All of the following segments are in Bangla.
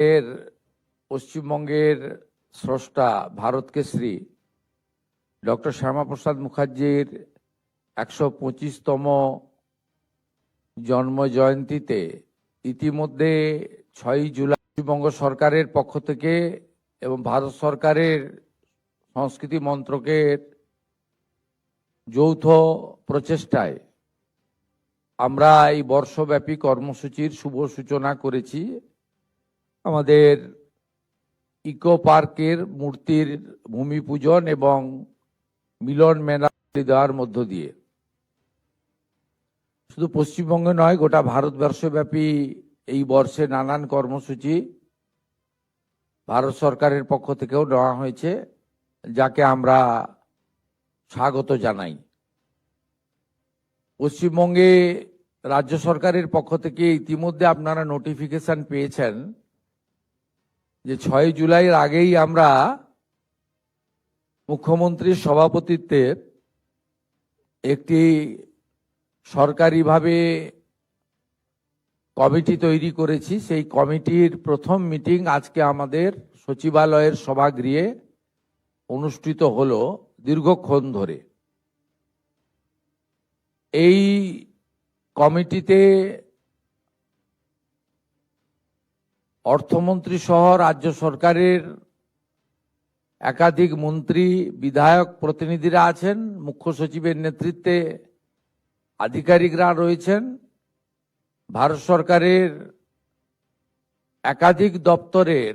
এর পশ্চিমবঙ্গের স্রষ্টা ভারত কেশরী ডক্টর শ্যামাপ্রসাদ মুখার্জির 125তম জন্ম জয়ন্তীতে ইতিমধ্যে 6 জুলাই পশ্চিমবঙ্গ সরকারের পক্ষ থেকে এবং ভারত সরকারের সংস্কৃতি মন্ত্রকের যৌথ প্রচেষ্টায় আমরা এই বর্ষব্যাপী কর্মসূচির শুভ সূচনা করেছি। আমাদের ইকো পার্কের মূর্তির ভূমি পূজন এবং মিলন মেলা দেওয়ার মধ্য দিয়ে শুধু পশ্চিমবঙ্গে নয়, গোটা ভারতবর্ষব্যাপী এই বর্ষে নানান কর্মসূচি ভারত সরকারের পক্ষ থেকেও নেওয়া হয়েছে, যাকে আমরা স্বাগত জানাই। পশ্চিমবঙ্গে রাজ্য সরকারের পক্ষ থেকে ইতিমধ্যে আপনারা নোটিফিকেশন পেয়েছেন যে 6 জুলাইয়ের আগেই আমরা মুখ্যমন্ত্রীর সভাপতিত্বে একটি সরকারিভাবে কমিটি তৈরি করেছি। সেই কমিটির প্রথম মিটিং আজকে আমাদের সচিবালয়ের সভাগৃহে অনুষ্ঠিত হলো দীর্ঘক্ষণ ধরে। এই কমিটিতে অর্থমন্ত্রী সহ রাজ্য সরকারের একাধিক মন্ত্রী, বিধায়ক, প্রতিনিধিরা আছেন, মুখ্য সচিবের নেতৃত্বে আধিকারিকরা রয়েছেন, ভারত সরকারের একাধিক দপ্তরের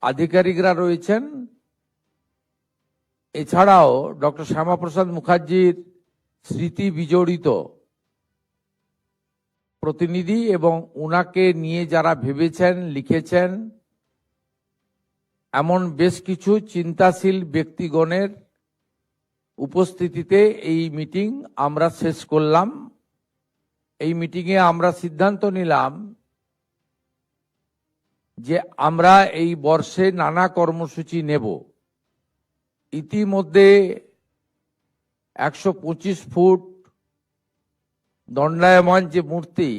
আধিকারিকরা রয়েছেন। এছাড়াও ডক্টর শ্যামাপ্রসাদ মুখার্জির স্মৃতি বিজড়িত প্রতিনিধি এবং উনাকে নিয়ে যারা ভেবেছেন, লিখেছেন, এমন বেশ কিছু চিন্তাশীল ব্যক্তিগণের উপস্থিতিতে এই মিটিং আমরা শেষ করলাম। এই মিটিংয়ে আমরা সিদ্ধান্ত নিলাম যে আমরা এই বর্ষে নানা কর্মসূচি নেব। ইতিমধ্যে 125 ফুট দণ্ডায়মান যে মূর্তি,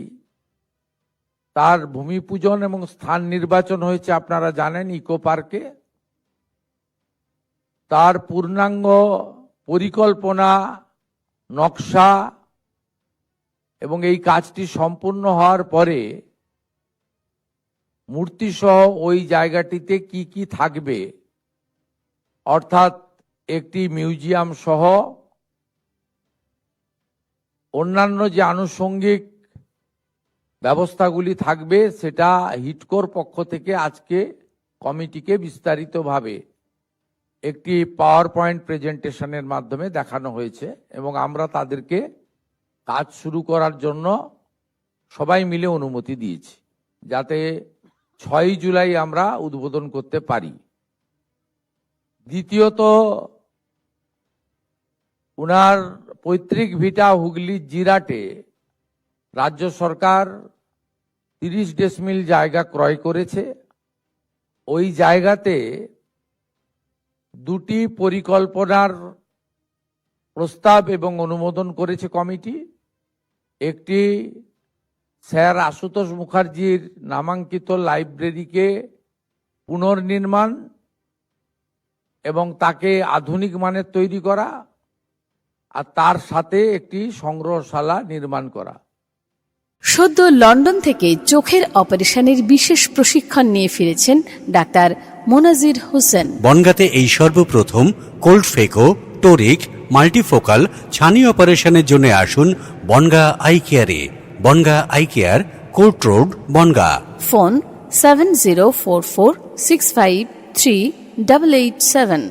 তার ভূমি পূজন এবং স্থান নির্বাচন হয়েছে আপনারা জানেন ইকো পার্কে। তার পূর্ণাঙ্গ পরিকল্পনা, নকশা এবং এই কাজটি সম্পূর্ণ হওয়ার পরে মূর্তি সহ ওই জায়গাটিতে কি কি থাকবে, অর্থাৎ একটি মিউজিয়াম সহ অন্যান্য যে আনুষঙ্গিক ব্যবস্থাগুলি থাকবে, সেটা হিডকোর পক্ষ থেকে আজকে কমিটিকে বিস্তারিতভাবে একটি পাওয়ার পয়েন্ট প্রেজেন্টেশনের মাধ্যমে দেখানো হয়েছে এবং আমরা তাদেরকে কাজ শুরু করার জন্য সবাই মিলে অনুমতি দিয়েছি, যাতে 6 জুলাই আমরা উদ্বোধন করতে পারি। দ্বিতীয়ত, উনার পৈতৃক ভিটা হুগলির জিরাটে রাজ্য সরকার 30 ডেসিমিল জায়গা ক্রয় করেছে। ওই জায়গাতে দুটি পরিকল্পনার প্রস্তাব এবং অনুমোদন করেছে কমিটি। একটি স্যার আশুতোষ মুখার্জির নামাঙ্কিত লাইব্রেরিকে পুনর্নির্মাণ এবং তাকে আধুনিক মানের তৈরি করা, আর তার সাথে একটি সংগ্রহশালা নির্মাণ করা। সদ্য লন্ডন থেকে চোখের অপারেশনের বিশেষ প্রশিক্ষণ নিয়ে ফিরেছেন ডাক্তার মোনাজির হোসেন। বনগাঁতে এই সর্বপ্রথম কোল্ড ফেকো, টোরিক, মাল্টিফোকাল ছানি অপারেশনের জন্য আসুন বনগা আই কেয়ারে। Bongaon eye care, court road, Bongaon. Phone 7044653887।